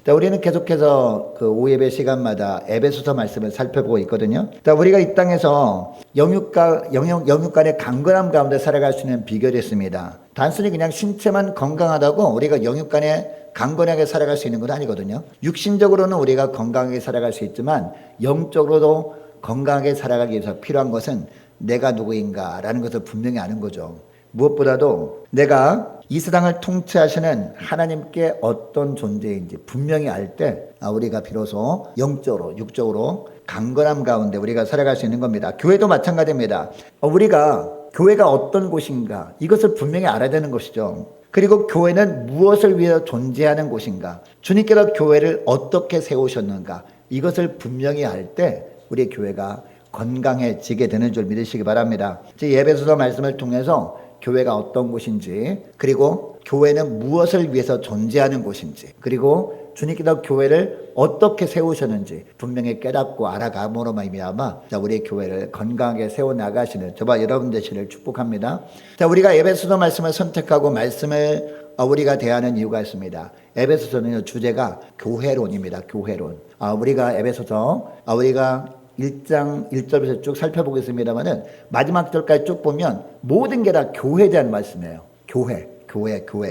자, 우리는 계속해서 그 오예배 시간마다 에베소서 말씀을 살펴보고 있거든요. 자, 우리가 이 땅에서 영육 간의 강건함 가운데 살아갈 수 있는 비결이 있습니다. 단순히 그냥 신체만 건강하다고 우리가 영육 간에 강건하게 살아갈 수 있는 건 아니거든요. 육신적으로는 우리가 건강하게 살아갈 수 있지만 영적으로도 건강하게 살아가기 위해서 필요한 것은 내가 누구인가라는 것을 분명히 아는 거죠. 무엇보다도 내가 이 세상을 통치하시는 하나님께 어떤 존재인지 분명히 알 때 우리가 비로소 영적으로 육적으로 강건함 가운데 우리가 살아갈 수 있는 겁니다. 교회도 마찬가지입니다. 우리가 교회가 어떤 곳인가 이것을 분명히 알아야 되는 것이죠. 그리고 교회는 무엇을 위해 존재하는 곳인가, 주님께서 교회를 어떻게 세우셨는가 이것을 분명히 알 때 우리 교회가 건강해지게 되는 줄 믿으시기 바랍니다. 예배소서 말씀을 통해서 교회가 어떤 곳인지, 그리고 교회는 무엇을 위해서 존재하는 곳인지, 그리고 주님께서 교회를 어떻게 세우셨는지 분명히 깨닫고 알아감으로 말미암아 우리 교회를 건강하게 세워나가시는 저와 여러분 되시를 축복합니다. 자, 우리가 에베소서 말씀을 선택하고 말씀을 우리가 대하는 이유가 있습니다. 에베소서는 주제가 교회론입니다. 교회론. 우리가 에베소서 우리가 1장 1절에서 쭉 살펴보겠습니다만은 마지막 절까지 쭉 보면 모든 게 다 교회에 대한 말씀이에요. 교회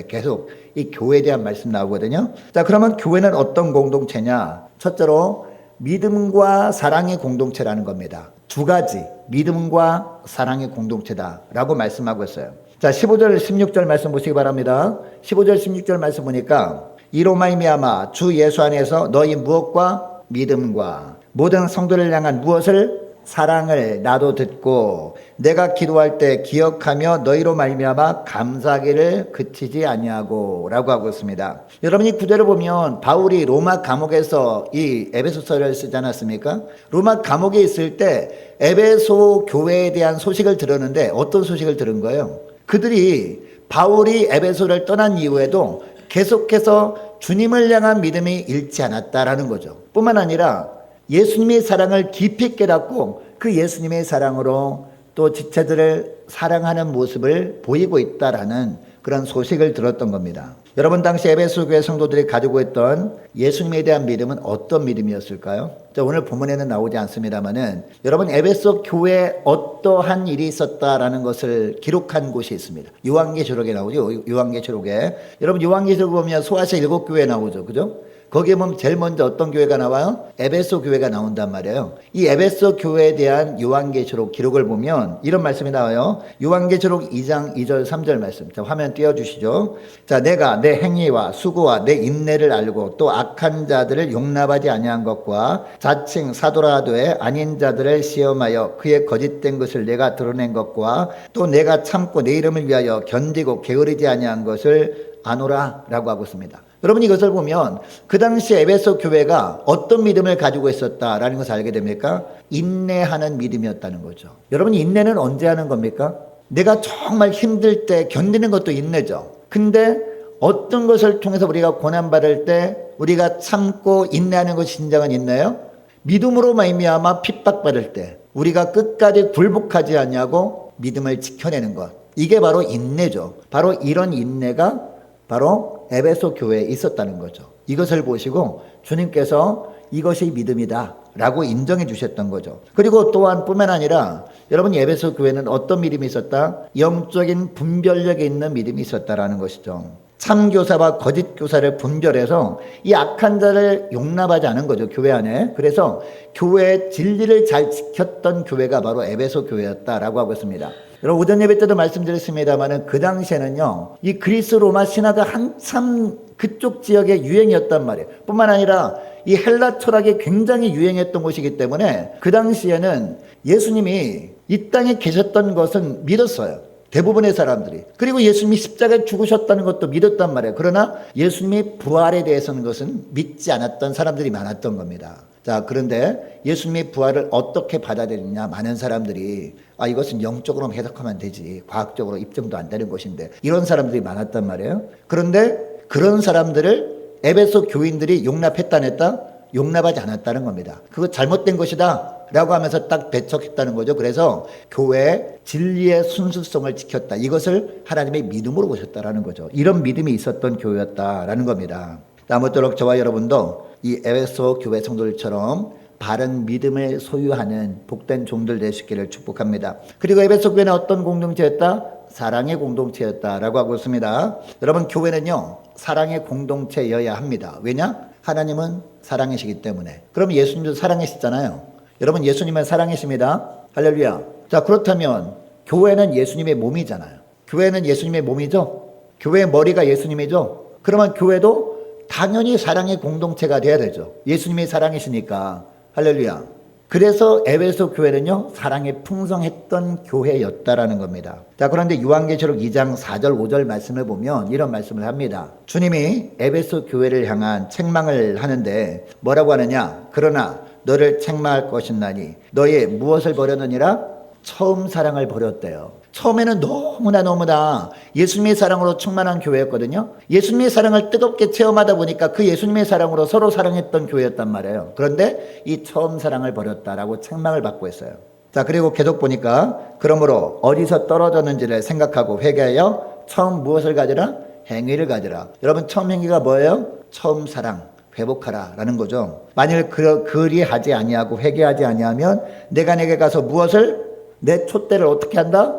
계속 이 교회에 대한 말씀 나오거든요. 자, 그러면 교회는 어떤 공동체냐? 첫째로 믿음과 사랑의 공동체라는 겁니다. 두 가지, 믿음과 사랑의 공동체다라고 말씀하고 있어요. 자, 15절 16절 말씀 보시기 바랍니다. 15절 16절 말씀 보니까 이로 말미암아 주 예수 안에서 너희 무엇과 믿음과 모든 성도를 향한 무엇을? 사랑을 나도 듣고 내가 기도할 때 기억하며 너희로 말미암아 감사하기를 그치지 아니하고 라고 하고 있습니다. 여러분, 이 구절을 보면 바울이 로마 감옥에서 이 에베소서를 쓰지 않았습니까? 로마 감옥에 있을 때 에베소 교회에 대한 소식을 들었는데 어떤 소식을 들은 거예요? 그들이 바울이 에베소를 떠난 이후에도 계속해서 주님을 향한 믿음이 잃지 않았다라는 거죠. 뿐만 아니라 예수님의 사랑을 깊이 깨닫고 그 예수님의 사랑으로 또 지체들을 사랑하는 모습을 보이고 있다라는 그런 소식을 들었던 겁니다. 여러분, 당시 에베소 교회 성도들이 가지고 있던 예수님에 대한 믿음은 어떤 믿음이었을까요? 오늘 본문에는 나오지 않습니다만은 여러분, 에베소 교회에 어떠한 일이 있었다라는 것을 기록한 곳이 있습니다. 요한계시록에 나오죠. 요한계시록에. 여러분, 요한계시록 보면 소아시아 7교회 나오죠. 그죠? 거기에 보면 제일 먼저 어떤 교회가 나와요? 에베소 교회가 나온단 말이에요. 이 에베소 교회에 대한 요한계시록 기록을 보면 이런 말씀이 나와요. 요한계시록 2장 2절 3절 말씀. 자, 화면 띄워주시죠. 자, 내가 내 행위와 수고와 내 인내를 알고 또 악한 자들을 용납하지 아니한 것과 자칭 사도라 하되 아닌 자들을 시험하여 그의 거짓된 것을 내가 드러낸 것과 또 내가 참고 내 이름을 위하여 견디고 게으르지 아니한 것을 아노라 라고 하고 있습니다. 여러분, 이것을 보면 그 당시 에베소 교회가 어떤 믿음을 가지고 있었다라는 것을 알게 됩니까? 인내하는 믿음이었다는 거죠. 여러분, 인내는 언제 하는 겁니까? 내가 정말 힘들 때 견디는 것도 인내죠. 근데 어떤 것을 통해서 우리가 고난받을 때 우리가 참고 인내하는 것이 진정한 인내예요? 믿음으로 말미암아 핍박받을 때 우리가 끝까지 굴복하지 않냐고 믿음을 지켜내는 것, 이게 바로 인내죠. 바로 이런 인내가 바로 에베소 교회에 있었다는 거죠. 이것을 보시고 주님께서 이것이 믿음이다 라고 인정해 주셨던 거죠. 그리고 또한 뿐만 아니라 여러분, 에베소 교회는 어떤 믿음이 있었다? 영적인 분별력이 있는 믿음이 있었다라는 것이죠. 참교사와 거짓교사를 분별해서 이 악한 자를 용납하지 않은 거죠, 교회 안에. 그래서 교회의 진리를 잘 지켰던 교회가 바로 에베소 교회였다라고 하고 있습니다. 여러분, 오전 예배 때도 말씀드렸습니다만 그 당시에는요, 이 그리스 로마 신화가 한참 그쪽 지역의 유행이었단 말이에요. 뿐만 아니라 이 헬라 철학이 굉장히 유행했던 곳이기 때문에 그 당시에는 예수님이 이 땅에 계셨던 것은 믿었어요. 대부분의 사람들이. 그리고 예수님이 십자가에 죽으셨다는 것도 믿었단 말이에요. 그러나 예수님이 부활에 대해서는 것은 믿지 않았던 사람들이 많았던 겁니다. 자, 그런데 예수님의 부활을 어떻게 받아들이냐, 많은 사람들이 이것은 영적으로 해석하면 되지, 과학적으로 입증도 안 되는 것인데, 이런 사람들이 많았단 말이에요. 그런데 그런 사람들을 에베소 교인들이 용납했다 안 했다? 용납하지 않았다는 겁니다. 그거 잘못된 것이다 라고 하면서 딱 배척했다는 거죠. 그래서 교회의 진리의 순수성을 지켰다, 이것을 하나님의 믿음으로 보셨다라는 거죠. 이런 믿음이 있었던 교회였다라는 겁니다. 아무쪼록 저와 여러분도 이 에베소 교회 성도들처럼 바른 믿음을 소유하는 복된 종들 되시기를 축복합니다. 그리고 에베소 교회는 어떤 공동체였다? 사랑의 공동체였다라고 하고 있습니다. 여러분, 교회는요 사랑의 공동체여야 합니다. 왜냐? 하나님은 사랑이시기 때문에. 그럼 예수님도 사랑이시잖아요. 여러분, 예수님은 사랑이십니다. 할렐루야. 자, 그렇다면 교회는 예수님의 몸이잖아요. 교회는 예수님의 몸이죠. 교회의 머리가 예수님이죠. 그러면 교회도 당연히 사랑의 공동체가 돼야 되죠. 예수님이 사랑이시니까. 할렐루야. 그래서 에베소 교회는요 사랑에 풍성했던 교회였다라는 겁니다. 자, 그런데 요한계시록 2장 4절 5절 말씀을 보면 이런 말씀을 합니다. 주님이 에베소 교회를 향한 책망을 하는데 뭐라고 하느냐? 그러나 너를 책망할 것이나니 너의 무엇을 버렸느니라? 처음 사랑을 버렸대요. 처음에는 너무나 예수님의 사랑으로 충만한 교회였거든요. 예수님의 사랑을 뜨겁게 체험하다 보니까 그 예수님의 사랑으로 서로 사랑했던 교회였단 말이에요. 그런데 이 처음 사랑을 버렸다라고 책망을 받고 있어요. 자, 그리고 계속 보니까 그러므로 어디서 떨어졌는지를 생각하고 회개하여 처음 무엇을 가지라? 행위를 가지라. 여러분, 처음 행위가 뭐예요? 처음 사랑. 회복하라 라는 거죠. 만일 그리하지 아니하고 회개하지 아니하면 내가 내게 가서 무엇을? 내 촛대를 어떻게 한다?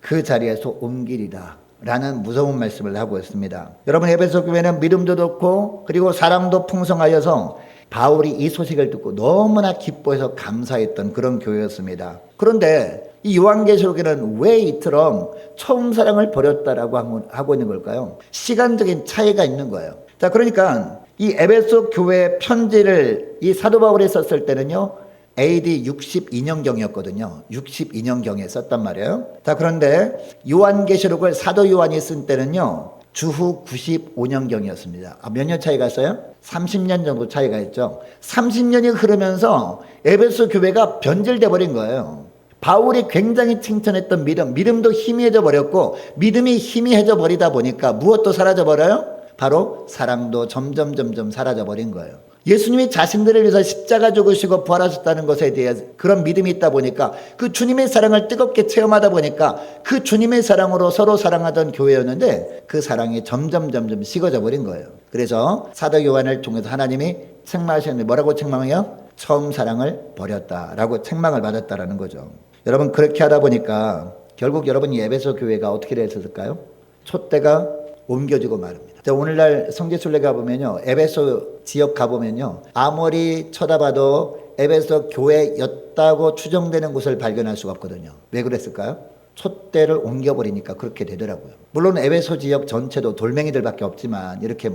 그 자리에서 옮기리라 라는 무서운 말씀을 하고 있습니다. 여러분, 에베소 교회는 믿음도 좋고 그리고 사랑도 풍성하여서 바울이 이 소식을 듣고 너무나 기뻐해서 감사했던 그런 교회였습니다. 그런데 이 요한계시록에는 왜 이처럼 처음 사랑을 버렸다라고 하고 있는 걸까요? 시간적인 차이가 있는 거예요. 자, 그러니까 이 에베소 교회 편지를 이 사도 바울이 썼을 때는요 AD 62년경이었거든요. 62년경에 썼단 말이에요. 자, 그런데 요한계시록을 사도 요한이 쓴 때는요 주후 95년경이었습니다. 몇 년 차이가 있어요? 30년 정도 차이가 있죠. 30년이 흐르면서 에베소 교회가 변질돼 버린 거예요. 바울이 굉장히 칭찬했던 믿음도 희미해져 버렸고, 믿음이 희미해져 버리다 보니까 무엇도 사라져 버려요? 바로 사랑도 점점 사라져 버린 거예요. 예수님이 자신들을 위해서 십자가 죽으시고 부활하셨다는 것에 대해 그런 믿음이 있다 보니까 그 주님의 사랑을 뜨겁게 체험하다 보니까 그 주님의 사랑으로 서로 사랑하던 교회였는데 그 사랑이 점점 식어져 버린 거예요. 그래서 사도 요한을 통해서 하나님이 책망하셨는데 뭐라고 책망해요? 처음 사랑을 버렸다라고 책망을 받았다라는 거죠. 여러분, 그렇게 하다 보니까 결국 여러분이 에베소 교회가 어떻게 됐을까요? 촛대가 옮겨지고 말입니다. 자, 오늘날 성지순례 가보면요, 에베소 지역 가보면요, 아무리 쳐다봐도 에베소 교회였다고 추정되는 곳을 발견할 수가 없거든요. 왜 그랬을까요? 촛대를 옮겨버리니까 그렇게 되더라고요. 물론 에베소 지역 전체도 돌멩이들밖에 없지만 이렇게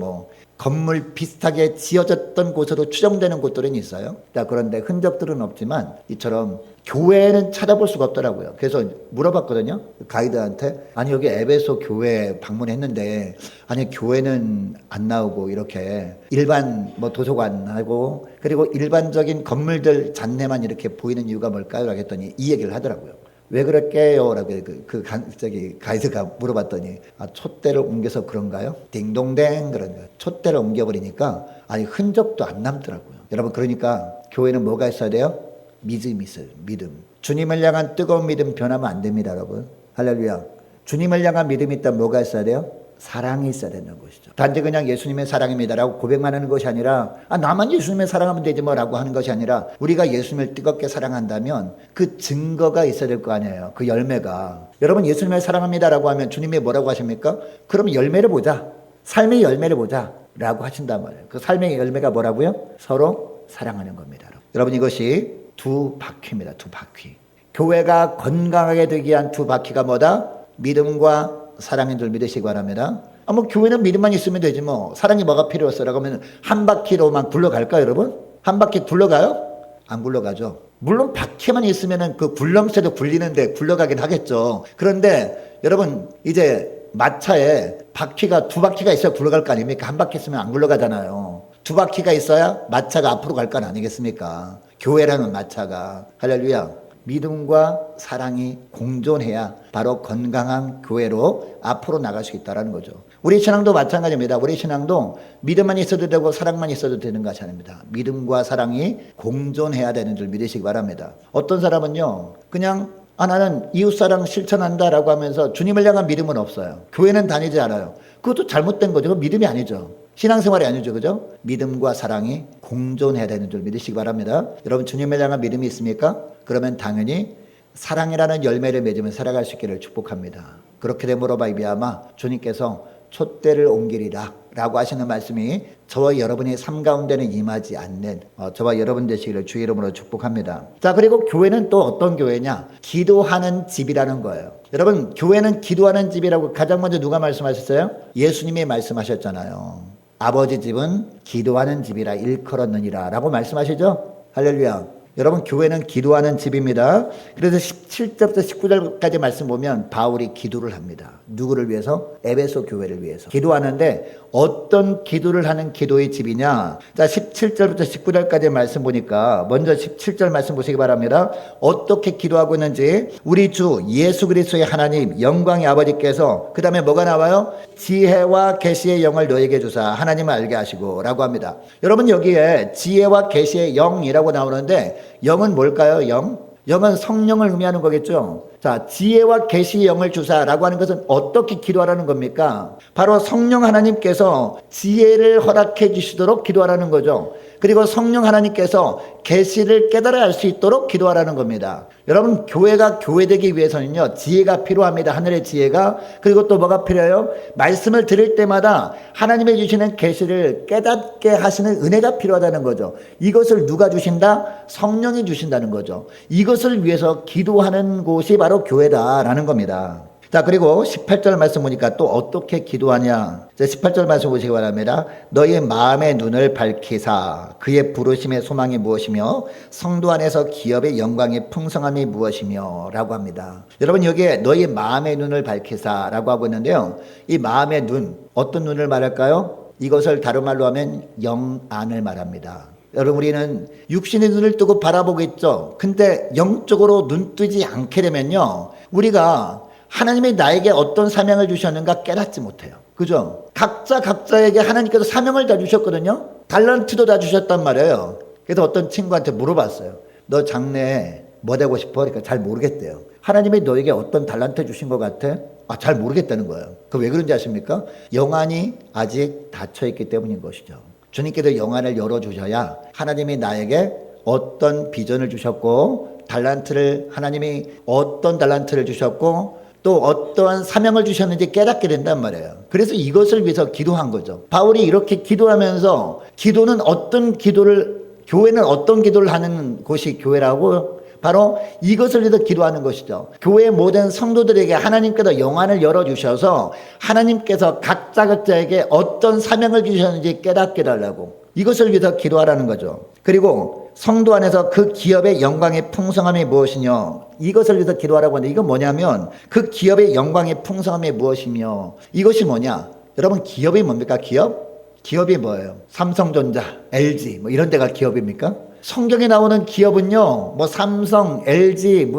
건물 비슷하게 지어졌던 곳으로 추정되는 곳들은 있어요. 그런데 흔적들은 없지만 이처럼 교회는 찾아볼 수가 없더라고요. 그래서 물어봤거든요, 가이드한테. 아니, 여기 에베소 교회 방문했는데 아니 교회는 안 나오고 이렇게 일반 도서관하고 그리고 일반적인 건물들 잔내만 이렇게 보이는 이유가 뭘까요? 라고 했더니 이 얘기를 하더라고요. 왜 그럴게요? 라고 가이드가 물어봤더니 촛대를 옮겨서 그런가요? 딩동댕 그런 거예요. 촛대를 옮겨버리니까 흔적도 안 남더라고요. 여러분, 그러니까 교회는 뭐가 있어야 돼요? 믿음이 있어요. 믿음. 주님을 향한 뜨거운 믿음 변하면 안 됩니다, 여러분. 할렐루야. 주님을 향한 믿음이 있다면 뭐가 있어야 돼요? 사랑이 있어야 되는 것이죠. 단지 그냥 예수님의 사랑입니다라고 고백만 하는 것이 아니라 나만 예수님을 사랑하면 되지 뭐라고 하는 것이 아니라 우리가 예수님을 뜨겁게 사랑한다면 그 증거가 있어야 될 거 아니에요. 그 열매가. 여러분, 예수님을 사랑합니다라고 하면 주님이 뭐라고 하십니까? 그럼 열매를 보자. 삶의 열매를 보자 라고 하신단 말이에요. 그 삶의 열매가 뭐라고요? 서로 사랑하는 겁니다. 여러분, 이것이 두 바퀴입니다. 두 바퀴. 교회가 건강하게 되기 위한 두 바퀴가 뭐다? 믿음과 사랑인 줄 믿으시기 바랍니다. 교회는 믿음만 있으면 되지 사랑이 뭐가 필요했어라고 하면 한 바퀴로만 굴러갈까요, 여러분? 한 바퀴 굴러가요? 안 굴러가죠. 물론 바퀴만 있으면 그 굴렁쇠도 굴리는데 굴러가긴 하겠죠. 그런데 여러분, 이제 마차에 바퀴가 두 바퀴가 있어야 굴러갈 거 아닙니까? 한 바퀴 있으면 안 굴러가잖아요. 두 바퀴가 있어야 마차가 앞으로 갈 거 아니겠습니까? 교회라는 마차가. 할렐루야. 믿음과 사랑이 공존해야 바로 건강한 교회로 앞으로 나갈 수 있다는 거죠. 우리 신앙도 마찬가지입니다. 우리 신앙도 믿음만 있어도 되고 사랑만 있어도 되는 것이 아닙니다. 믿음과 사랑이 공존해야 되는 줄 믿으시기 바랍니다. 어떤 사람은요, 그냥 나는 이웃사랑 실천한다라고 하면서 주님을 향한 믿음은 없어요. 교회는 다니지 않아요. 그것도 잘못된 거죠. 믿음이 아니죠. 신앙생활이 아니죠. 그죠? 믿음과 사랑이 공존해야 되는 줄 믿으시기 바랍니다. 여러분 주님에 대한 믿음이 있습니까? 그러면 당연히 사랑이라는 열매를 맺으면 살아갈 수 있기를 축복합니다. 그렇게 됨으로 말미암아 주님께서 촛대를 옮기리라 라고 하시는 말씀이 저와 여러분의 삶 가운데는 임하지 않는 저와 여러분 되시기를 주의 이름으로 축복합니다. 자, 그리고 교회는 또 어떤 교회냐? 기도하는 집이라는 거예요. 여러분, 교회는 기도하는 집이라고 가장 먼저 누가 말씀하셨어요? 예수님이 말씀하셨잖아요. 아버지 집은 기도하는 집이라 일컬었느니라 라고 말씀하시죠? 할렐루야. 여러분, 교회는 기도하는 집입니다. 그래서 17절부터 19절까지 말씀 보면 바울이 기도를 합니다. 누구를 위해서? 에베소 교회를 위해서. 기도하는데 어떤 기도를 하는 기도의 집이냐? 자, 17절부터 19절까지 말씀 보니까 먼저 17절 말씀 보시기 바랍니다. 어떻게 기도하고 있는지 우리 주 예수 그리스도의 하나님 영광의 아버지께서 그 다음에 뭐가 나와요? 지혜와 계시의 영을 너에게 주사 하나님을 알게 하시고 라고 합니다. 여러분 여기에 지혜와 계시의 영이라고 나오는데 영은 뭘까요? 영은 성령을 의미하는 거겠죠. 자, 지혜와 계시의 영을 주사라고 하는 것은 어떻게 기도하라는 겁니까? 바로 성령 하나님께서 지혜를 허락해 주시도록 기도하라는 거죠. 그리고 성령 하나님께서 계시를 깨달아 알 수 있도록 기도하라는 겁니다. 여러분, 교회가 교회되기 위해서는요, 지혜가 필요합니다. 하늘의 지혜가. 그리고 또 뭐가 필요해요? 말씀을 들을 때마다 하나님의 주시는 계시를 깨닫게 하시는 은혜가 필요하다는 거죠. 이것을 누가 주신다? 성령이 주신다는 거죠. 이것을 위해서 기도하는 곳이 바로 교회다라는 겁니다. 자, 그리고 18절 말씀 보니까 또 어떻게 기도하냐. 자, 18절 말씀 보시기 바랍니다. 너희의 마음의 눈을 밝히사 그의 부르심의 소망이 무엇이며 성도 안에서 기업의 영광의 풍성함이 무엇이며 라고 합니다. 여러분 여기에 너희의 마음의 눈을 밝히사 라고 하고 있는데요. 이 마음의 눈, 어떤 눈을 말할까요? 이것을 다른 말로 하면 영안을 말합니다. 여러분 우리는 육신의 눈을 뜨고 바라보고 있죠. 근데 영적으로 눈 뜨지 않게 되면요, 우리가 하나님이 나에게 어떤 사명을 주셨는가 깨닫지 못해요. 그죠? 각자에게 하나님께서 사명을 다 주셨거든요. 달란트도 다 주셨단 말이에요. 그래서 어떤 친구한테 물어봤어요. 너 장래에 뭐 되고 싶어? 그러니까 잘 모르겠대요. 하나님이 너에게 어떤 달란트 주신 것 같아? 잘 모르겠다는 거예요. 그 왜 그런지 아십니까? 영안이 아직 닫혀있기 때문인 것이죠. 주님께서 영안을 열어주셔야 하나님이 나에게 어떤 비전을 주셨고 하나님이 어떤 달란트를 주셨고 또 어떠한 사명을 주셨는지 깨닫게 된단 말이에요. 그래서 이것을 위해서 기도한 거죠. 바울이 이렇게 기도하면서 교회는 어떤 기도를 하는 곳이 교회라고? 바로 이것을 위해서 기도하는 것이죠. 교회의 모든 성도들에게 하나님께서 영안을 열어주셔서 하나님께서 각자에게 어떤 사명을 주셨는지 깨닫게 달라고, 이것을 위해서 기도하라는 거죠. 그리고 성도 안에서 그 기업의 영광의 풍성함이 무엇이냐, 이것을 위해서 기도하라고 하는데 이건 뭐냐면 그 기업의 영광의 풍성함이 무엇이며, 이것이 뭐냐? 여러분 기업이 뭡니까? 기업이 뭐예요? 삼성전자, LG 뭐 이런 데가 기업입니까? 성경에 나오는 기업은요, 뭐 삼성, LG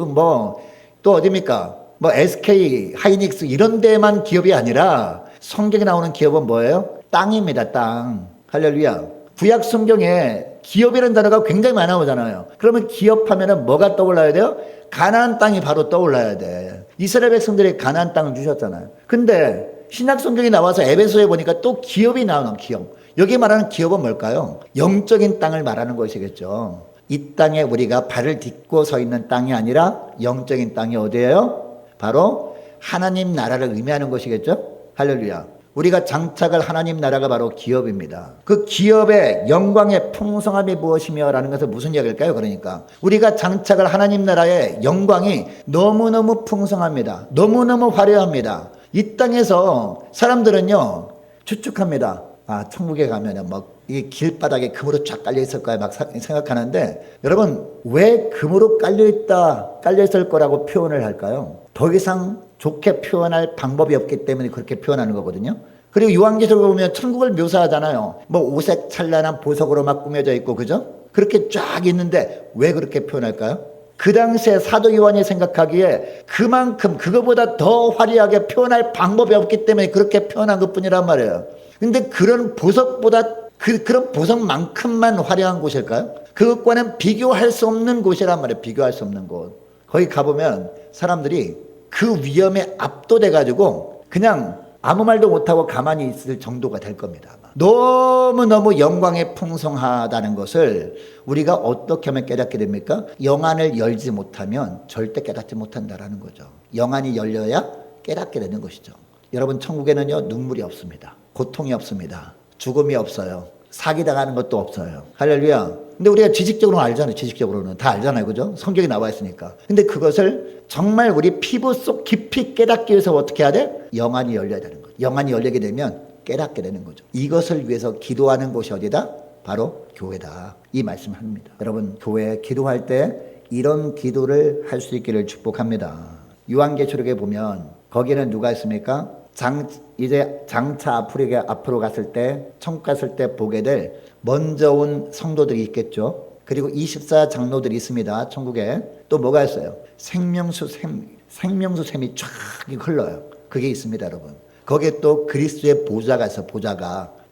또 어디입니까? 뭐 SK 하이닉스 이런 데만 기업이 아니라 성경에 나오는 기업은 뭐예요? 땅입니다. 땅. 할렐루야. 구약 성경에 기업이라는 단어가 굉장히 많이 나오잖아요. 그러면 기업하면은 뭐가 떠올라야 돼요? 가나안 땅이 바로 떠올라야 돼. 이스라엘 백성들이 가나안 땅을 주셨잖아요. 근데 신약 성경이 나와서 에베소에 보니까 또 기업이 나오는 기업. 여기 말하는 기업은 뭘까요? 영적인 땅을 말하는 것이겠죠. 이 땅에 우리가 발을 딛고 서 있는 땅이 아니라 영적인 땅이 어디예요? 바로 하나님 나라를 의미하는 것이겠죠. 할렐루야. 우리가 장착할 하나님 나라가 바로 기업입니다. 그 기업의 영광의 풍성함이 무엇이며 라는 것은 무슨 이야기일까요? 그러니까 우리가 장착할 하나님 나라의 영광이 너무너무 풍성합니다. 너무너무 화려합니다. 이 땅에서 사람들은요 추측합니다. 천국에 가면은 이 길바닥에 금으로 쫙 깔려 있을 거야 막 생각하는데, 여러분 왜 금으로 깔려 있을 거라고 표현을 할까요? 더 이상 좋게 표현할 방법이 없기 때문에 그렇게 표현하는 거거든요. 그리고 요한계시록을 보면 천국을 묘사하잖아요. 오색 찬란한 보석으로 막 꾸며져 있고, 그죠? 그렇게 쫙 있는데 왜 그렇게 표현할까요? 그 당시에 사도 요한이 생각하기에 그만큼 그거보다 더 화려하게 표현할 방법이 없기 때문에 그렇게 표현한 것뿐이란 말이에요. 근데 그런 보석보다 그런 보석만큼만 화려한 곳일까요? 그것과는 비교할 수 없는 곳이란 말이에요. 비교할 수 없는 곳. 거기 가보면 사람들이 그 위험에 압도돼가지고 그냥 아무 말도 못하고 가만히 있을 정도가 될 겁니다. 아마. 너무너무 영광에 풍성하다는 것을 우리가 어떻게 하면 깨닫게 됩니까? 영안을 열지 못하면 절대 깨닫지 못한다라는 거죠. 영안이 열려야 깨닫게 되는 것이죠. 여러분, 천국에는요, 눈물이 없습니다. 고통이 없습니다. 죽음이 없어요. 사기당하는 것도 없어요. 할렐루야. 근데 우리가 지식적으로는 알잖아요. 지식적으로는 다 알잖아요. 그죠? 성경에 나와 있으니까. 근데 그것을 정말 우리 피부 속 깊이 깨닫기 위해서 어떻게 해야 돼? 영안이 열려야 되는 거죠. 영안이 열리게 되면 깨닫게 되는 거죠. 이것을 위해서 기도하는 곳이 어디다? 바로 교회다. 이 말씀을 합니다. 여러분, 교회 기도할 때 이런 기도를 할 수 있기를 축복합니다. 요한계시록에 보면 거기는 누가 있습니까? 이제 장차 앞으로 갔을 때, 천국 갔을 때 보게 될 먼저 온 성도들이 있겠죠. 그리고 24장로들이 있습니다. 천국에. 또 뭐가 있어요? 생명수 샘이 쫙 흘러요. 그게 있습니다, 여러분. 거기에 또 그리스도의 보좌가 있어요.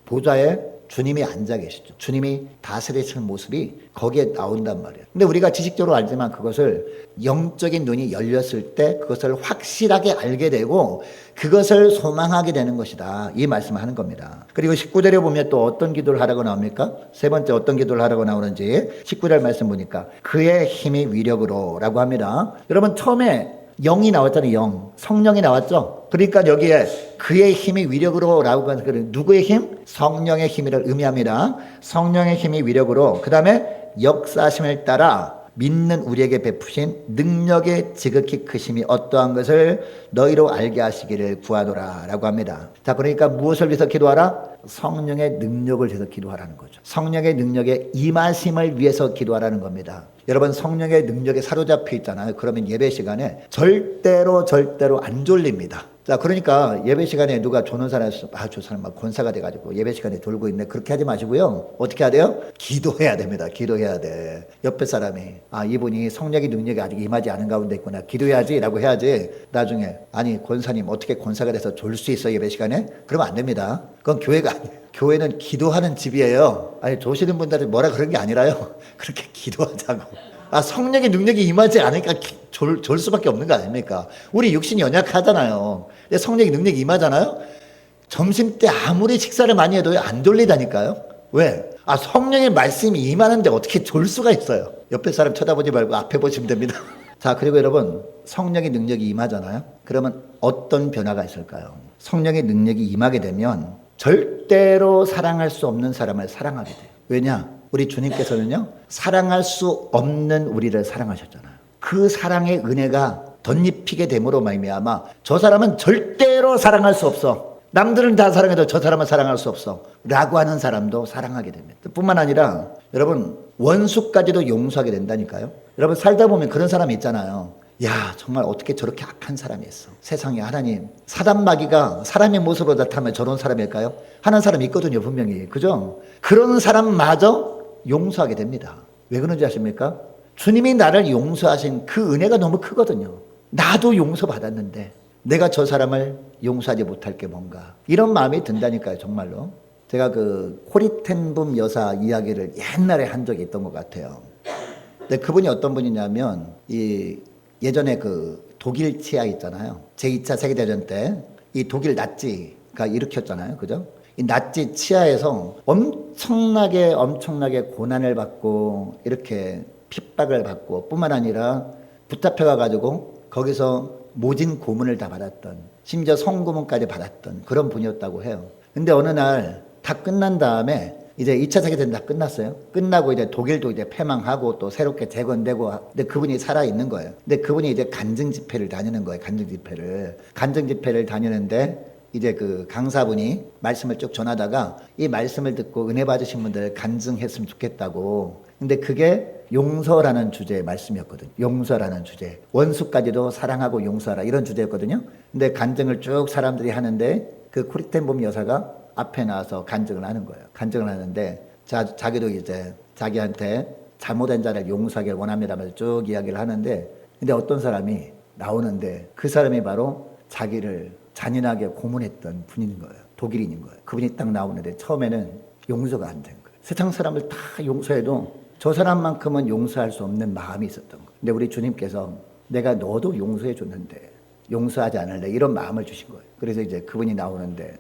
보좌에 주님이 앉아 계시죠. 주님이 다스리시는 모습이 거기에 나온단 말이에요. 근데 우리가 지식적으로 알지만 그것을 영적인 눈이 열렸을 때 그것을 확실하게 알게 되고 그것을 소망하게 되는 것이다. 이 말씀을 하는 겁니다. 그리고 19절에 보면 또 어떤 기도를 하라고 나옵니까? 세 번째 어떤 기도를 하라고 나오는지 19절 말씀 보니까 그의 힘이 위력으로 라고 합니다. 여러분, 처음에 영이 나왔잖아요. 영. 성령이 나왔죠. 그러니까 여기에 그의 힘이 위력으로 라고 하는 누구의 힘? 성령의 힘을 의미합니다. 성령의 힘이 위력으로. 그 다음에 역사심을 따라 믿는 우리에게 베푸신 능력의 지극히 크심이 어떠한 것을 너희로 알게 하시기를 구하노라 라고 합니다. 자, 그러니까 무엇을 위해서 기도하라? 성령의 능력을 위해서 기도하라는 거죠. 성령의 능력의 임하심을 위해서 기도하라는 겁니다. 여러분, 성령의 능력에 사로잡혀 있잖아요. 그러면 예배 시간에 절대로 안 졸립니다. 자, 그러니까 예배 시간에 누가 조는 사람 있어. 저 사람 막 권사가 돼가지고 예배 시간에 돌고 있네. 그렇게 하지 마시고요. 어떻게 해야 돼요? 기도해야 됩니다. 기도해야 돼. 옆에 사람이 이분이 성령의 능력이 아직 임하지 않은 가운데 있구나. 기도해야지 라고 해야지. 나중에 권사님 어떻게 권사가 돼서 졸 수 있어 예배 시간에? 그러면 안 됩니다. 그건 교회가 아니에요. 교회는 기도하는 집이에요. 조시는 분들은 뭐라 그런 게 아니라요. 그렇게 기도하자고. 성령의 능력이 임하지 않으니까 졸 수밖에 없는 거 아닙니까? 우리 육신이 연약하잖아요. 근데 성령의 능력이 임하잖아요. 점심 때 아무리 식사를 많이 해도 안 졸리다니까요. 왜? 성령의 말씀이 임하는데 어떻게 졸 수가 있어요? 옆에 사람 쳐다보지 말고 앞에 보시면 됩니다. 자, 그리고 여러분, 성령의 능력이 임하잖아요. 그러면 어떤 변화가 있을까요? 성령의 능력이 임하게 되면 절대로 사랑할 수 없는 사람을 사랑하게 돼요. 왜냐? 우리 주님께서는요, 사랑할 수 없는 우리를 사랑하셨잖아요. 그 사랑의 은혜가 덧입히게 됨으로 말미암아 저 사람은 절대로 사랑할 수 없어. 남들은 다 사랑해도 저 사람은 사랑할 수 없어. 라고 하는 사람도 사랑하게 됩니다. 뿐만 아니라 여러분, 원수까지도 용서하게 된다니까요. 여러분, 살다 보면 그런 사람이 있잖아요. 정말 어떻게 저렇게 악한 사람이 있어. 세상에 하나님, 사단마귀가 사람의 모습으로 나타나면 저런 사람일까요? 하는 사람이 있거든요, 분명히. 그죠? 그런 사람마저 용서하게 됩니다. 왜 그런지 아십니까? 주님이 나를 용서하신 그 은혜가 너무 크거든요. 나도 용서받았는데 내가 저 사람을 용서하지 못할 게 뭔가. 이런 마음이 든다니까요, 정말로. 제가 그 코리텐붐 여사 이야기를 옛날에 한 적이 있던 것 같아요. 근데 그분이 어떤 분이냐면 예전에 그 독일 치아 있잖아요. 제2차 세계대전 때 이 독일 나치가 일으켰잖아요. 그죠? 이 나치 치하에서 엄청나게 고난을 받고 이렇게 핍박을 받고 뿐만 아니라 붙잡혀가 가지고 거기서 모진 고문을 다 받았던, 심지어 성고문까지 받았던 그런 분이었다고 해요. 근데 어느 날 다 끝난 다음에 이제 2차 세계대전 다 끝났어요. 끝나고 이제 독일도 이제 패망하고 또 새롭게 재건되고, 근데 그분이 살아있는 거예요. 근데 그분이 이제 간증 집회를 다니는 거예요. 간증 집회를 다니는데 이제 그 강사분이 말씀을 쭉 전하다가 이 말씀을 듣고 은혜 받으신 분들 간증했으면 좋겠다고. 근데 그게 용서라는 주제의 말씀이었거든요. 용서라는 주제. 원수까지도 사랑하고 용서하라, 이런 주제였거든요. 근데 간증을 쭉 사람들이 하는데 그 코리텐봄 여사가 앞에 나와서 간증을 하는 거예요. 간증을 하는데 자기도 이제 자기한테 잘못한 자를 용서하길 원합니다면서 쭉 이야기를 하는데, 근데 어떤 사람이 나오는데 그 사람이 바로 자기를 잔인하게 고문했던 분인 거예요. 독일인인 거예요. 그분이 딱 나오는데 처음에는 용서가 안 된 거예요. 세상 사람을 다 용서해도 저 사람만큼은 용서할 수 없는 마음이 있었던 거예요. 근데 우리 주님께서 내가 너도 용서해 줬는데 용서하지 않을래, 이런 마음을 주신 거예요. 그래서 이제 그분이 나오는데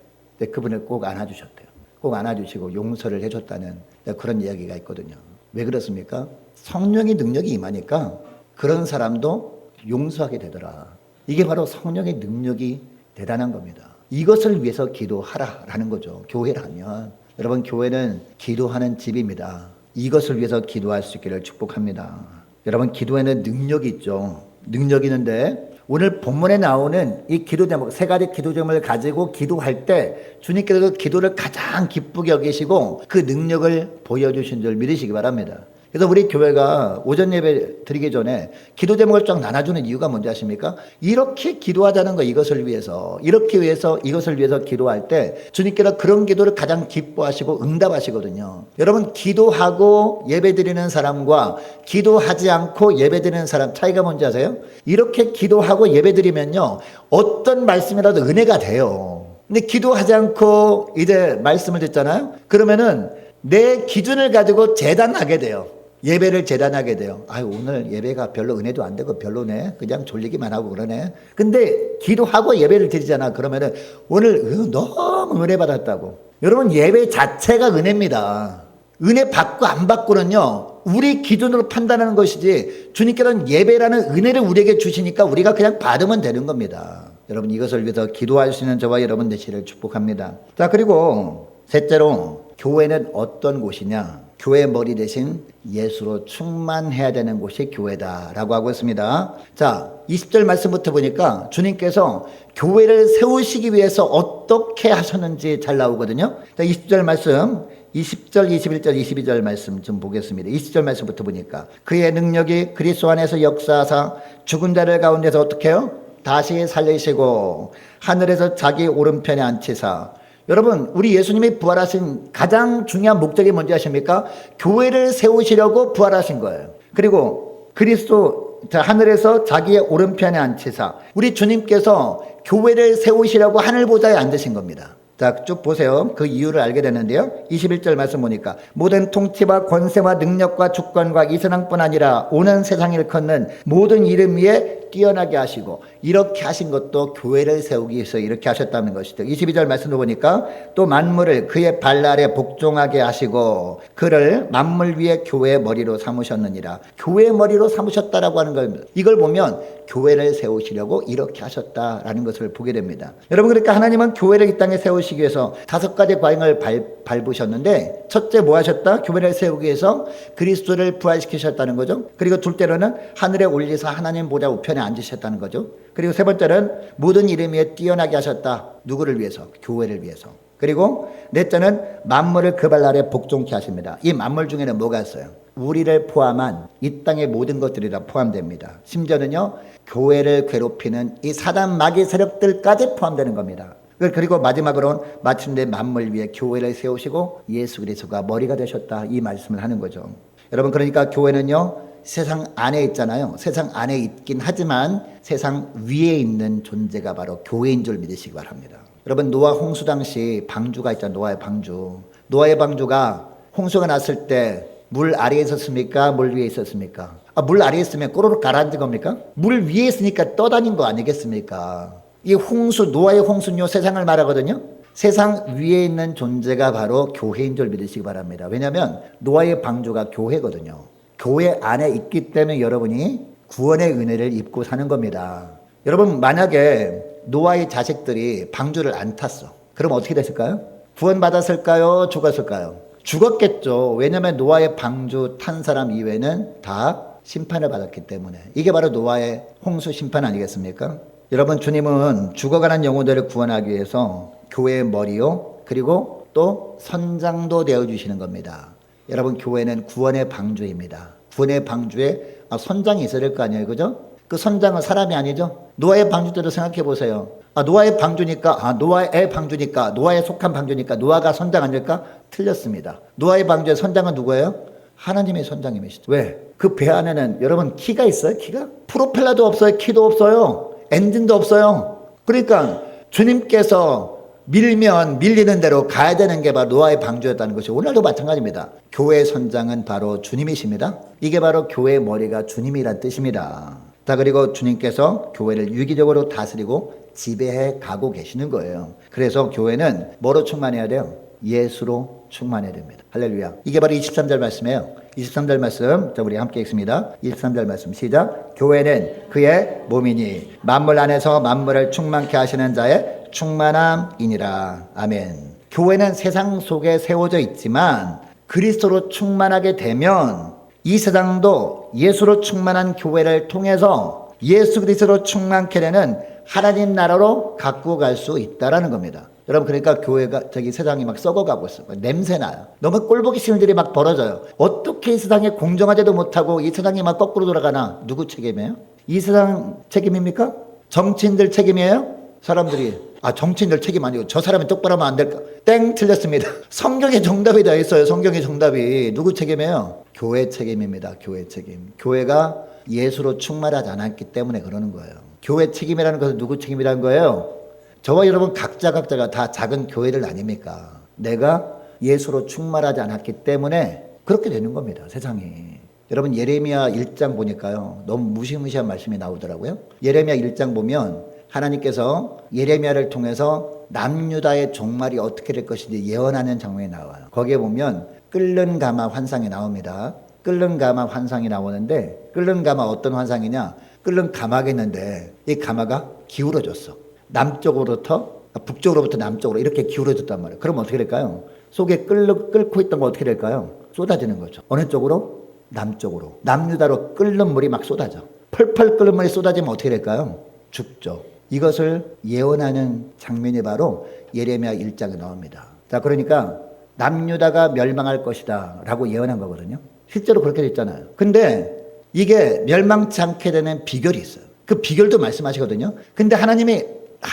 그분을 꼭 안아주셨대요. 꼭 안아주시고 용서를 해줬다는 그런 이야기가 있거든요. 왜 그렇습니까? 성령의 능력이 임하니까 그런 사람도 용서하게 되더라. 이게 바로 성령의 능력이 대단한 겁니다. 이것을 위해서 기도하라라는 거죠. 교회라면. 여러분, 교회는 기도하는 집입니다. 이것을 위해서 기도할 수 있기를 축복합니다. 여러분, 기도에는 능력이 있죠. 능력이 있는데 오늘 본문에 나오는 이 기도 제목, 세 가지 기도 제목을 가지고 기도할 때 주님께서 기도를 가장 기쁘게 여기시고 그 능력을 보여주신 줄 믿으시기 바랍니다. 그래서 우리 교회가 오전 예배 드리기 전에 기도 제목을 쫙 나눠주는 이유가 뭔지 아십니까? 이렇게 기도하자는 거, 이것을 위해서 이것을 위해서 기도할 때 주님께서 그런 기도를 가장 기뻐하시고 응답하시거든요. 여러분, 기도하고 예배 드리는 사람과 기도하지 않고 예배 드리는 사람 차이가 뭔지 아세요? 이렇게 기도하고 예배 드리면요, 어떤 말씀이라도 은혜가 돼요. 근데 기도하지 않고 이제 말씀을 듣잖아요. 그러면은 내 기준을 가지고 재단하게 돼요. 예배를 재단하게 돼요. 오늘 예배가 별로 은혜도 안 되고 별로네. 그냥 졸리기만 하고 그러네. 근데 기도하고 예배를 드리잖아. 그러면은 오늘 너무 은혜 받았다고. 여러분, 예배 자체가 은혜입니다. 은혜 받고 안 받고는요, 우리 기준으로 판단하는 것이지 주님께서는 예배라는 은혜를 우리에게 주시니까 우리가 그냥 받으면 되는 겁니다. 여러분, 이것을 위해서 기도할 수 있는 저와 여러분 되시기를 축복합니다. 자, 그리고 셋째로 교회는 어떤 곳이냐? 교회 머리 대신 예수로 충만해야 되는 곳이 교회다라고 하고 있습니다. 자, 20절 말씀부터 보니까 주님께서 교회를 세우시기 위해서 어떻게 하셨는지 잘 나오거든요. 자, 20절 말씀, 20절, 21절, 22절 말씀 좀 보겠습니다. 20절 말씀부터 보니까 그의 능력이 그리스도 안에서 역사하사 죽은 자를 가운데서 어떻게 해요? 다시 살리시고 하늘에서 자기 오른편에 앉히사. 여러분, 우리 예수님이 부활하신 가장 중요한 목적이 뭔지 아십니까? 교회를 세우시려고 부활하신 거예요. 그리고 그리스도 하늘에서 자기의 오른편에 앉히사. 우리 주님께서 교회를 세우시려고 하늘보좌에 앉으신 겁니다. 자, 쭉 보세요. 그 이유를 알게 되는데요. 21절 말씀 보니까 모든 통치와 권세와 능력과 주권과 이 세상뿐 아니라 오는 세상을 일컫는 모든 이름 위에 뛰어나게 하시고, 이렇게 하신 것도 교회를 세우기 위해서 이렇게 하셨다는 것이죠. 22절 말씀도 보니까 또 만물을 그의 발 아래 복종하게 하시고 그를 만물 위에 교회의 머리로 삼으셨느니라. 교회의 머리로 삼으셨다라고 하는 겁니다. 이걸 보면 교회를 세우시려고 이렇게 하셨다라는 것을 보게 됩니다. 여러분, 그러니까 하나님은 교회를 이 땅에 세우시기 위해서 5가지 과잉을 밟으셨는데, 첫째 뭐 하셨다? 교회를 세우기 위해서 그리스도를 부활시키셨다는 거죠. 그리고 둘째로는 하늘에 올리사 하나님 보좌 우편에 앉으셨다는 거죠. 그리고 세 번째는 모든 이름 위에 뛰어나게 하셨다. 누구를 위해서? 교회를 위해서. 그리고 넷째는 만물을 그 발 아래 복종케 하십니다. 이 만물 중에는 뭐가 있어요? 우리를 포함한 이 땅의 모든 것들이 다 포함됩니다. 심지어는요, 교회를 괴롭히는 이 사단 마귀 세력들까지 포함되는 겁니다. 그리고 마지막으로는 마침내 만물 위에 교회를 세우시고 예수 그리스도가 머리가 되셨다, 이 말씀을 하는 거죠. 여러분, 그러니까 교회는요, 세상 안에 있잖아요. 세상 안에 있긴 하지만 세상 위에 있는 존재가 바로 교회인 줄 믿으시기 바랍니다. 여러분, 노아 홍수 당시 방주가 있잖아요. 노아의 방주. 노아의 방주가 홍수가 났을 때 물 아래에 있었습니까? 물 위에 있었습니까? 물 아래에 있으면 꼬르륵 가라앉은 겁니까? 물 위에 있으니까 떠다닌 거 아니겠습니까? 이 홍수, 노아의 홍수는요, 세상을 말하거든요. 세상 위에 있는 존재가 바로 교회인 줄 믿으시기 바랍니다. 왜냐하면 노아의 방주가 교회거든요. 교회 안에 있기 때문에 여러분이 구원의 은혜를 입고 사는 겁니다. 여러분, 만약에 노아의 자식들이 방주를 안 탔어. 그럼 어떻게 됐을까요? 구원받았을까요? 죽었을까요? 죽었겠죠. 왜냐하면 노아의 방주 탄 사람 이외에는 다 심판을 받았기 때문에. 이게 바로 노아의 홍수 심판 아니겠습니까? 여러분, 주님은 죽어가는 영혼들을 구원하기 위해서 교회의 머리요, 그리고 또 선장도 되어주시는 겁니다. 여러분, 교회는 구원의 방주입니다. 구원의 방주에 선장이 있어야 될 거 아니에요, 그죠? 그 선장은 사람이 아니죠? 노아의 방주대로 생각해 보세요. 노아의 방주니까, 노아의 방주니까, 노아에 속한 방주니까 노아가 선장 아닐까? 틀렸습니다. 노아의 방주의 선장은 누구예요? 하나님의 선장님이시죠. 왜? 그 배 안에는 여러분 키가 있어요? 키가? 프로펠러도 없어요. 키도 없어요. 엔진도 없어요. 그러니까 주님께서 밀면 밀리는 대로 가야 되는 게 바로 노아의 방주였다는 것이 오늘도 마찬가지입니다. 교회의 선장은 바로 주님이십니다. 이게 바로 교회의 머리가 주님이란 뜻입니다. 자, 그리고 주님께서 교회를 유기적으로 다스리고 지배해 가고 계시는 거예요. 그래서 교회는 뭐로 충만해야 돼요? 예수로 충만해야 됩니다. 할렐루야. 이게 바로 23절 말씀이에요. 23절 말씀, 자 우리 함께 읽습니다. 23절 말씀 시작. 교회는 그의 몸이니 만물 안에서 만물을 충만케 하시는 자의 충만함이니라. 아멘. 교회는 세상 속에 세워져 있지만 그리스도로 충만하게 되면 이 세상도 예수로 충만한 교회를 통해서 예수 그리스도로 충만케 되는 하나님 나라로 갖고 갈 수 있다라는 겁니다. 여러분, 그러니까 교회가 세상이 막 썩어가고 있어요. 냄새나요. 너무 꼴보기 싫은 일이 막 벌어져요. 어떻게 이 세상에 공정하지도 못하고 이 세상이 막 거꾸로 돌아가나? 누구 책임이에요? 이 세상 책임입니까? 정치인들 책임이에요? 사람들이 정치인들 책임 아니고 저 사람이 똑바로 하면 안 될까? 땡, 틀렸습니다. 성경에 정답이 다 있어요. 성경의 정답이. 누구 책임이에요? 교회 책임입니다. 교회 책임. 교회가 예수로 충만하지 않았기 때문에 그러는 거예요. 교회 책임이라는 것은 누구 책임이라는 거예요? 저와 여러분 각자가 다 작은 교회들 아닙니까? 내가 예수로 충만하지 않았기 때문에 그렇게 되는 겁니다. 세상이. 여러분 예레미야 1장 보니까요, 너무 무시무시한 말씀이 나오더라고요. 예레미야 1장 보면 하나님께서 예레미야를 통해서 남유다의 종말이 어떻게 될 것인지 예언하는 장면이 나와요. 거기에 보면 끓는 가마 환상이 나옵니다. 끓는 가마 환상이 나오는데, 끓는 가마 어떤 환상이냐? 끓는 가마가 있는데 이 가마가 기울어졌어. 남쪽으로부터 북쪽으로부터 남쪽으로 이렇게 기울어졌단 말이에요. 그럼 어떻게 될까요? 속에 끓고 있던 거 어떻게 될까요? 쏟아지는 거죠. 어느 쪽으로? 남쪽으로. 남유다로 끓는 물이 막 쏟아져. 펄펄 끓는 물이 쏟아지면 어떻게 될까요? 죽죠. 이것을 예언하는 장면이 바로 예레미야 1장에 나옵니다. 자, 그러니까 남유다가 멸망할 것이다 라고 예언한 거거든요. 실제로 그렇게 됐잖아요. 근데 이게 멸망치 않게 되는 비결이 있어요. 그 비결도 말씀하시거든요. 근데 하나님이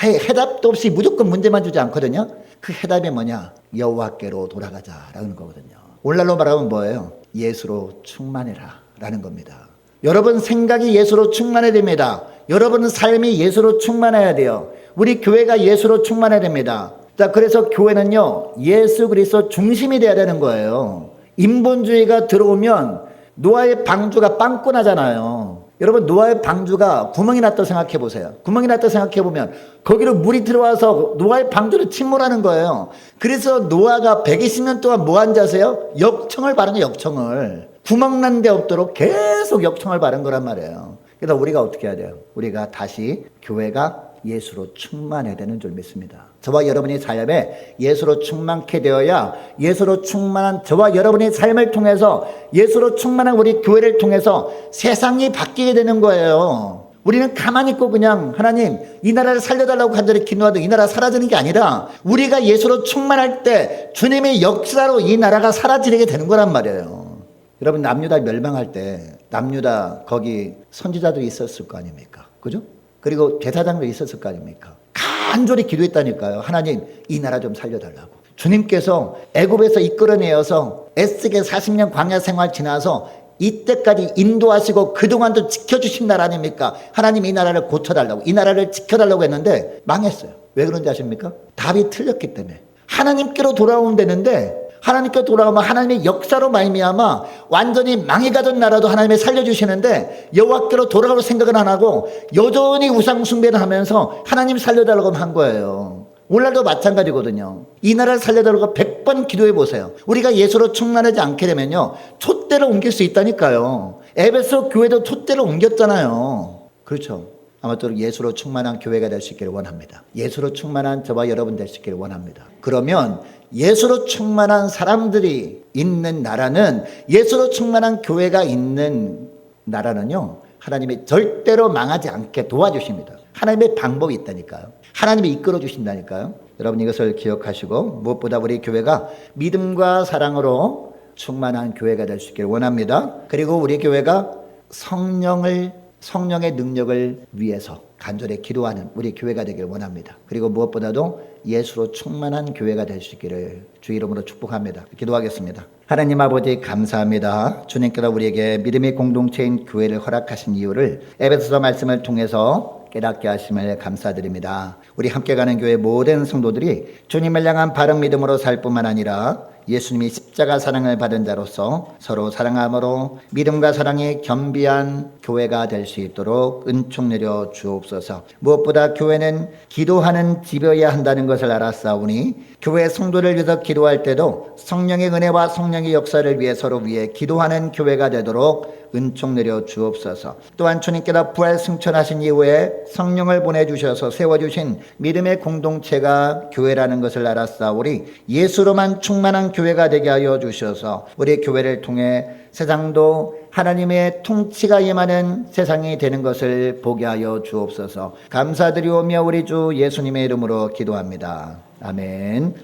해답도 없이 무조건 문제만 주지 않거든요. 그 해답이 뭐냐? 여호와께로 돌아가자라는 거거든요. 오늘날로 말하면 뭐예요? 예수로 충만해라 라는 겁니다. 여러분 생각이 예수로 충만해야 됩니다. 여러분 삶이 예수로 충만해야 돼요. 우리 교회가 예수로 충만해야 됩니다. 자, 그래서 교회는요, 예수 그리스도 중심이 돼야 되는 거예요. 인본주의가 들어오면 노아의 방주가 빵꾸 나잖아요. 여러분, 노아의 방주가 구멍이 났다고 생각해 보세요. 구멍이 났다고 생각해 보면 거기로 물이 들어와서 노아의 방주를 침몰하는 거예요. 그래서 노아가 120년 동안 뭐 한 지 아세요? 역청을 바른 거예요. 역청을. 구멍 난 데 없도록 계속 역청을 바른 거란 말이에요. 그래서 우리가 어떻게 해야 돼요? 우리가 다시 교회가 예수로 충만해야 되는 줄 믿습니다. 저와 여러분의 삶에 예수로 충만케 되어야 예수로 충만한 저와 여러분의 삶을 통해서 예수로 충만한 우리 교회를 통해서 세상이 바뀌게 되는 거예요. 우리는 가만히 있고 그냥 하나님 이 나라를 살려달라고 간절히 기도하도 이 나라 사라지는 게 아니라 우리가 예수로 충만할 때 주님의 역사로 이 나라가 사라지게 되는 거란 말이에요. 여러분 남유다 멸망할 때 남유다 거기 선지자도 있었을 거 아닙니까? 그죠? 그리고 대사장도 있었을 거 아닙니까? 간절히 기도했다니까요. 하나님 이 나라 좀 살려달라고. 주님께서 애굽에서 이끌어내어서 애쓰게 40년 광야 생활 지나서 이때까지 인도하시고 그동안도 지켜주신 나라 아닙니까? 하나님 이 나라를 고쳐달라고, 이 나라를 지켜달라고 했는데 망했어요. 왜 그런지 아십니까? 답이 틀렸기 때문에. 하나님께로 돌아오면 되는데 하나님께 돌아오면 하나님의 역사로 말미암아 완전히 망해가던 나라도 하나님이 살려주시는데 여호와께로 돌아올 생각은 안 하고 여전히 우상 숭배를 하면서 하나님 살려달라고 한 거예요. 오늘날도 마찬가지거든요. 이 나라를 살려달라고 100번 기도해 보세요. 우리가 예수로 충만하지 않게 되면요 촛대를 옮길 수 있다니까요. 에베소 교회도 촛대를 옮겼잖아요. 그렇죠. 아무쪼록 예수로 충만한 교회가 될 수 있기를 원합니다. 예수로 충만한 저와 여러분 될 수 있기를 원합니다. 그러면 예수로 충만한 사람들이 있는 나라는, 예수로 충만한 교회가 있는 나라는요 하나님이 절대로 망하지 않게 도와주십니다. 하나님의 방법이 있다니까요. 하나님이 이끌어 주신다니까요. 여러분 이것을 기억하시고 무엇보다 우리 교회가 믿음과 사랑으로 충만한 교회가 될 수 있기를 원합니다. 그리고 우리 교회가 성령의 능력을 위해서 간절히 기도하는 우리 교회가 되길 원합니다. 그리고 무엇보다도 예수로 충만한 교회가 될 수 있기를 주 이름으로 축복합니다. 기도하겠습니다. 하나님 아버지 감사합니다. 주님께서 우리에게 믿음의 공동체인 교회를 허락하신 이유를 에베소서 말씀을 통해서 깨닫게 하심을 감사드립니다. 우리 함께 가는 교회 모든 성도들이 주님을 향한 바른 믿음으로 살 뿐만 아니라 예수님이 십자가 사랑을 받은 자로서 서로 사랑함으로 믿음과 사랑이 겸비한 교회가 될 수 있도록 은총 내려 주옵소서. 무엇보다 교회는 기도하는 집이어야 한다는 것을 알았사오니 교회 성도를 위해서 기도할 때도 성령의 은혜와 성령의 역사를 위해 서로 위해 기도하는 교회가 되도록 은총 내려 주옵소서. 또한 주님께서 부활 승천하신 이후에 성령을 보내주셔서 세워주신 믿음의 공동체가 교회라는 것을 알았사오니 예수로만 충만한 교회가 되게 하여 주셔서 우리 교회를 통해 세상도 하나님의 통치가 임하는 세상이 되는 것을 보게 하여 주옵소서. 감사드리오며 우리 주 예수님의 이름으로 기도합니다. 아멘.